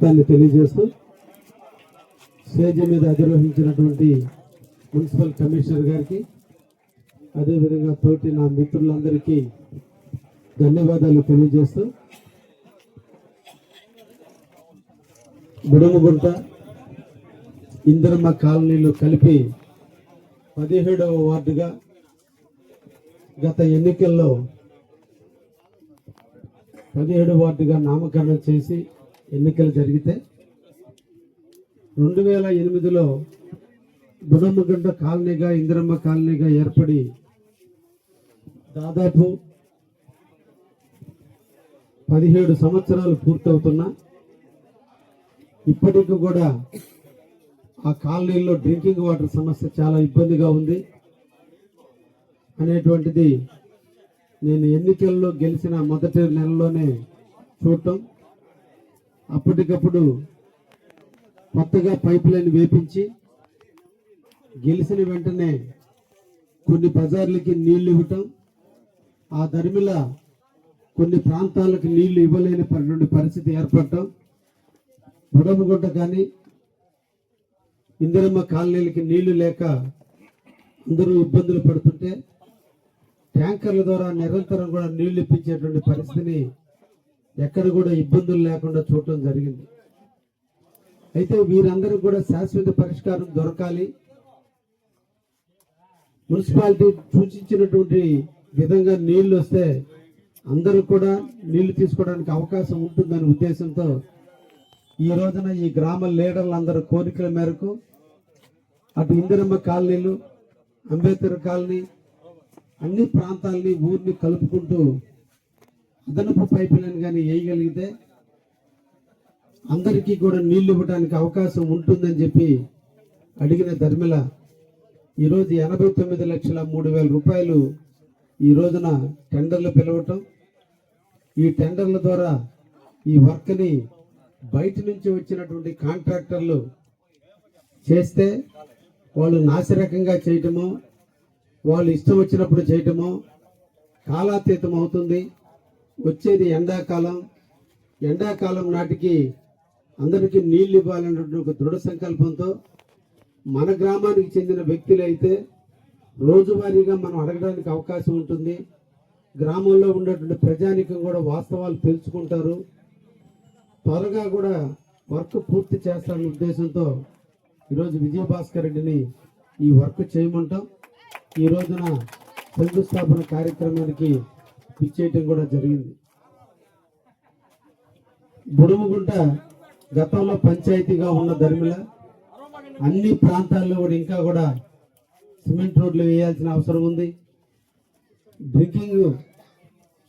స్వాగతాన్ని తెలియజేస్తూ స్టేజ్ మీద అధిరోహించినటువంటి municipal commissioner గారికి అదేవిధంగా తోటి నా మిత్రులందరికీ ధన్యవాదాలు తెలియజేస్తూ బుడమగుంట ఇందిరమ్మ కాలనీలు కలిపి 17వ వార్డుగా గత ఎన్నికల్లో 17వ వార్డుగా నామకరణం చేసి ఎన్నికలు జరిగితే 2008లో బుడమగుంట కాలనీగా ఇందిరమ్మ కాలనీగా ఏర్పడి దాదాపు 17 సంవత్సరాలు పూర్తవుతున్నా ఇప్పటికీ కూడా ఆ కాలనీలో డ్రింకింగ్ వాటర్ సమస్య చాలా ఇబ్బందిగా ఉంది అనేటువంటిది నేను ఎన్నికల్లో గెలిచిన మొదటి నెలలోనే చూడటం, అప్పటికప్పుడు కొత్తగా పైప్ లైన్ వేపించి గెలిచిన వెంటనే కొన్ని బజార్లకి నీళ్లు ఇవ్వటం, ఆ దరిమిల కొన్ని ప్రాంతాలకు నీళ్లు ఇవ్వలేని పరిస్థితి ఏర్పడటం, బుడమగుంట కానీ ఇందిరమ్మ కాలనీలకి నీళ్లు లేక అందరూ ఇబ్బందులు పడుతుంటే ట్యాంకర్ల ద్వారా నిరంతరం కూడా నీళ్లు ఇప్పించేటువంటి పరిస్థితిని ఎక్కడ కూడా ఇబ్బందులు లేకుండా చూడటం జరిగింది. అయితే వీరందరూ కూడా శాశ్వత పరిష్కారం దొరకాలి, మున్సిపాలిటీ సూచించినటువంటి విధంగా నీళ్లు వస్తే అందరూ కూడా నీళ్లు తీసుకోవడానికి అవకాశం ఉంటుందనే ఉద్దేశంతో ఈ రోజున ఈ గ్రామ లీడర్లందరూ కోరికల మేరకు అటు ఇందిరమ్మ కాలనీలు, అంబేద్కర్ కాలనీ అన్ని ప్రాంతాలని ఊరిని కలుపుకుంటూ అదనపు పైప్ లైన్ కానీ వేయగలిగితే అందరికీ కూడా నీళ్లు ఇవ్వడానికి అవకాశం ఉంటుందని చెప్పి అడిగిన ధర్మిల ఈరోజు 89,03,000 రూపాయలు ఈ రోజున టెండర్లు పిలవటం, ఈ టెండర్ల ద్వారా ఈ వర్క్ని బయట నుంచి వచ్చినటువంటి కాంట్రాక్టర్లు చేస్తే వాళ్ళు నాసిరకంగా చేయటమో, వాళ్ళు ఇష్టం వచ్చినప్పుడు చేయటమో కాలాతీతం అవుతుంది. వచ్చేది ఎండాకాలం నాటికి అందరికీ నీళ్లు ఇవ్వాలన్నటువంటి ఒక దృఢ సంకల్పంతో మన గ్రామానికి చెందిన వ్యక్తులైతే రోజువారీగా మనం అడగడానికి అవకాశం ఉంటుంది. గ్రామంలో ఉన్నటువంటి ప్రజానికం కూడా వాస్తవాలు తెలుసుకుంటారు, త్వరగా కూడా వర్క్ పూర్తి చేస్తారనే ఉద్దేశంతో ఈరోజు విజయభాస్కర్ రెడ్డిని ఈ వర్క్ చేయమంటాం. ఈ రోజున శంకుస్థాపన కార్యక్రమానికి ఇచ్చేయటం కూడా జరిగింది. బుడమగుంట గతంలో పంచాయతీగా ఉన్న ధర్మిల అన్ని ప్రాంతాల్లో కూడా ఇంకా కూడా సిమెంట్ రోడ్లు వేయాల్సిన అవసరం ఉంది. డ్రింకింగ్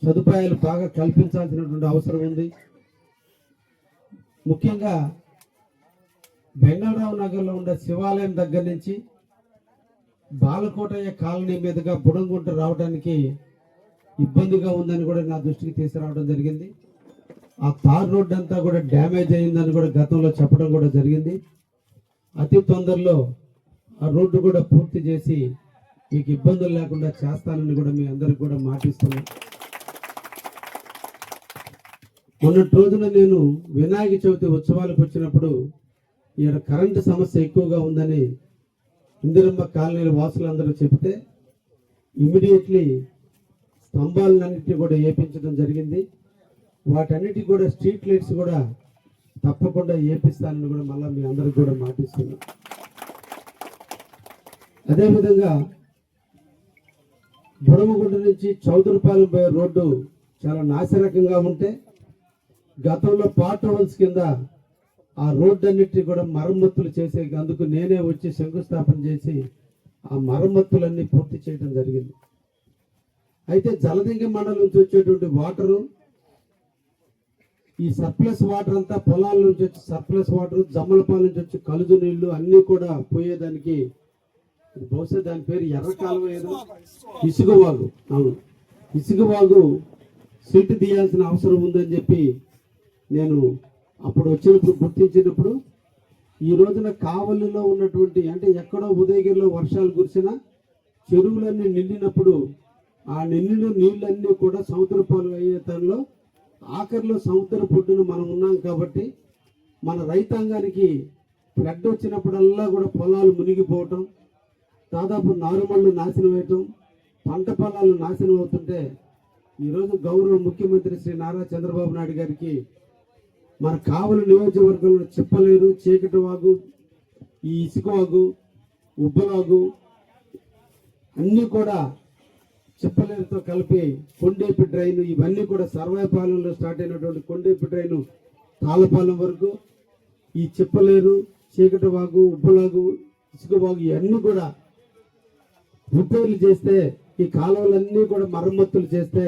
సదుపాయాలు బాగా కల్పించాల్సినటువంటి అవసరం ఉంది. ముఖ్యంగా బెంగారావు నగర్లో ఉండే శివాలయం దగ్గర నుంచి బాలకోటయ్య కాలనీ మీదుగా బుడమగుంట రావడానికి ఇబ్బందిగా ఉందని కూడా నా దృష్టికి తీసుకురావడం జరిగింది. ఆ తార్ రోడ్ అంతా కూడా డ్యామేజ్ అయిందని కూడా గతంలో చెప్పడం కూడా జరిగింది. అతి తొందరలో ఆ రోడ్డు కూడా పూర్తి చేసి మీకు ఇబ్బందులు లేకుండా చేస్తానని కూడా మీ అందరికి కూడా మాటిస్తున్నాను. మొన్నటి రోజున నేను వినాయక చవితి ఉత్సవాలకు వచ్చినప్పుడు ఇక్కడ కరెంటు సమస్య ఎక్కువగా ఉందని ఇందిరమ్మ కాలనీల వాసులందరూ చెబితే ఇమ్మీడియట్లీ స్తంభాలన్నింటినీ కూడా వేపించడం జరిగింది. వాటన్నిటి కూడా స్ట్రీట్ లైట్స్ కూడా తప్పకుండా వేపిస్తానని కూడా మళ్ళీ మీ అందరికి కూడా మాటిస్తున్నాను. అదేవిధంగా బుడమగుంట నుంచి చౌదరిపాలెం పోయే రోడ్డు చాలా నాసిరకంగా ఉంటే గతంలో పార్ట్ హోల్స్ కింద ఆ రోడ్డు అన్నిటిని కూడా మరమ్మతులు చేసే అందుకు నేనే వచ్చి శంకుస్థాపన చేసి ఆ మరమ్మతులన్నీ పూర్తి చేయడం జరిగింది. అయితే జలదింగ మండలం నుంచి వచ్చేటువంటి వాటరు, ఈ సర్ప్లస్ వాటర్ అంతా పొలాల నుంచి వచ్చి సర్ప్లస్ వాటర్, జమ్మలపాల నుంచి వచ్చి కలుజు నీళ్లు అన్నీ కూడా పోయేదానికి బహుశా దాని పేరు ఎర్రకాలువ ఏదో ఇసుకవాగు, అవును ఇసుకవాగు సిల్ట్ తీయాల్సిన అవసరం ఉందని చెప్పి నేను అప్పుడు వచ్చినప్పుడు గుర్తించినప్పుడు ఈ రోజున కావలిలో ఉన్నటువంటి అంటే ఎక్కడో ఉదయగిరిలో వర్షాలు కురిసినా చెరువులన్నీ నిండినప్పుడు ఆ నిండిన నీళ్ళన్నీ కూడా సముద్ర పాలు అయ్యే తనలో ఆఖరిలో సముద్ర పొడ్డును మనం ఉన్నాం కాబట్టి మన రైతాంగానికి ఫ్లడ్ వచ్చినప్పుడల్లా కూడా పొలాలు మునిగిపోవటం, దాదాపు నారుమళ్ళు నాశనం అయ్యటం, పంట పొలాలు నాశనం అవుతుంటే ఈరోజు గౌరవ ముఖ్యమంత్రి శ్రీ నారా చంద్రబాబు నాయుడు గారికి మన కావలి నియోజకవర్గంలో చెప్పలేరు, చీకటి వాగు, ఈ ఇసుకవాగు, ఉబ్బవాగు అన్నీ కూడా చెప్పలేరుతో కలిపి కొండేపి డ్రైన్, ఇవన్నీ కూడా సర్వాయపాలెంలో స్టార్ట్ అయినటువంటి కొండేపి డ్రైన్ తాళపాలెం వరకు ఈ చెప్పలేరు, చీకటి వాగు, ఉబ్బలాగు, ఇసుకవాగు ఇవన్నీ కూడా రిపేర్లు చేస్తే, ఈ కాలువలన్నీ కూడా మరమ్మతులు చేస్తే,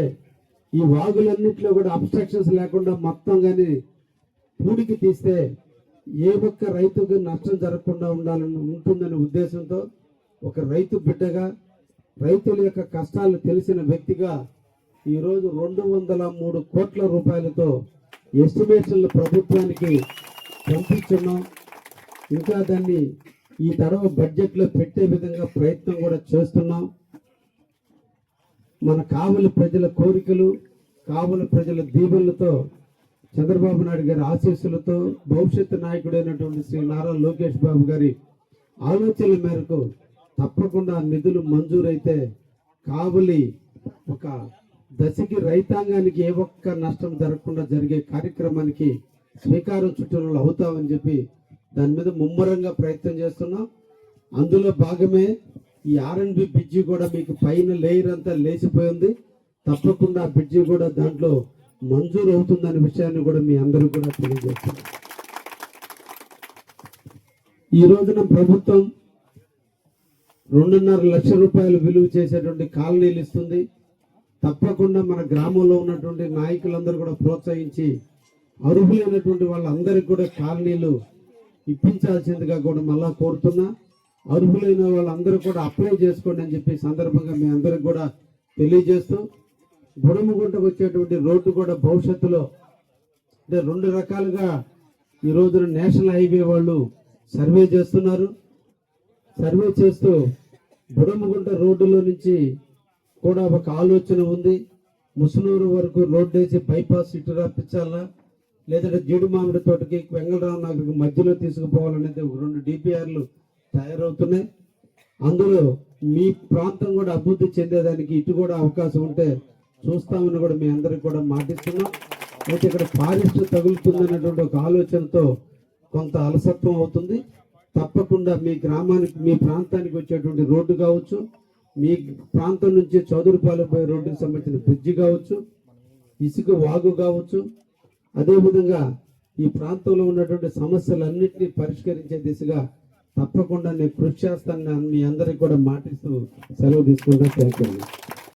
ఈ వాగులన్నింటిలో కూడా అబ్స్ట్రక్షన్స్ లేకుండా మొత్తం కానీ పూడికి తీస్తే ఏ ఒక్క రైతుకు నష్టం జరగకుండా ఉంటుందనే ఉద్దేశంతో ఒక రైతు బిడ్డగా, రైతుల యొక్క కష్టాలు తెలిసిన వ్యక్తిగా ఈరోజు 203 కోట్ల రూపాయలతో ఎస్టిమేషన్లు ప్రభుత్వానికి పంపించున్నాం. ఇంకా దాన్ని ఈ తడవ బడ్జెట్లో పెట్టే విధంగా ప్రయత్నం కూడా చేస్తున్నాం. మన కావలి ప్రజల కోరికలు, కావలి ప్రజల దీవెనలతో, చంద్రబాబు నాయుడు గారి ఆశీస్సులతో, భవిష్యత్తు నాయకుడైనటువంటి శ్రీ నారా లోకేష్ బాబు గారి ఆలోచనల మేరకు తప్పకుండా నిధులు మంజూరైతే కావలి ఒక దశకి రైతాంగానికి ఏ ఒక్క నష్టం జరగకుండా జరిగే కార్యక్రమానికి శ్రీకారం చుట్టూ అవుతామని చెప్పి దాని మీద ముమ్మరంగా ప్రయత్నం చేస్తున్నాం. అందులో భాగమే ఈ R&B బ్రిడ్జి కూడా మీకు పైన లేయర్ అంతా లేచిపోయింది. తప్పకుండా ఆ బ్రిడ్జి కూడా దాంట్లో మంజూరు అవుతుందనే విషయాన్ని కూడా మీ అందరూ కూడా తెలియజేస్తున్నారు. ఈ రోజున ప్రభుత్వం 2.5 లక్షల రూపాయలు విలువ చేసేటువంటి కాలనీలు ఇస్తుంది. తప్పకుండా మన గ్రామంలో ఉన్నటువంటి నాయకులందరూ కూడా ప్రోత్సహించి అర్హులైనటువంటి వాళ్ళందరికీ కూడా కాలనీలు ఇప్పించాల్సిందిగా కూడా మళ్ళా కోరుతున్నా. అర్హులైన వాళ్ళందరూ కూడా అప్లై చేసుకోండి అని చెప్పి సందర్భంగా మీ అందరికి కూడా తెలియజేస్తూ, బుడమగుంటకు వచ్చేటువంటి రోడ్డు కూడా భవిష్యత్తులో అంటే 2 రకాలుగా ఈ రోజున నేషనల్ హైవే వాళ్ళు సర్వే చేస్తున్నారు. సర్వే చేస్తూ బుడమగుంట రోడ్డులో నుంచి కూడా ఒక ఆలోచన ఉంది. ముసునూరు వరకు రోడ్డు వేసి బైపాస్ ఇటు రప్పించాలా, లేదంటే జీడి మామిడి తోటకి వెంగళరావు నగర్కి మధ్యలో తీసుకుపోవాలనేది 2 DPRలు తయారవుతున్నాయి. అందులో మీ ప్రాంతం కూడా అభివృద్ధి చెందేదానికి ఇటు కూడా అవకాశం ఉంటే చూస్తామని కూడా మీ అందరికి కూడా మాటిస్తున్నాం. అయితే ఇక్కడ ఫారెస్ట్ తగులుతుందనేటువంటి ఒక ఆలోచనతో కొంత అలసత్వం అవుతుంది. తప్పకుండా మీ గ్రామానికి, మీ ప్రాంతానికి వచ్చేటువంటి రోడ్డు కావచ్చు, మీ ప్రాంతం నుంచి చౌదరిపాలెం పోయే రోడ్డుకి సంబంధించిన బ్రిడ్జి కావచ్చు, ఇసుక వాగు కావచ్చు, అదేవిధంగా ఈ ప్రాంతంలో ఉన్నటువంటి సమస్యలన్నింటినీ పరిష్కరించే దిశగా తప్పకుండా నేను కృషి చేస్తానని మీ అందరికి కూడా మాటిస్తూ సెలవు తీసుకుంటా. Thank you.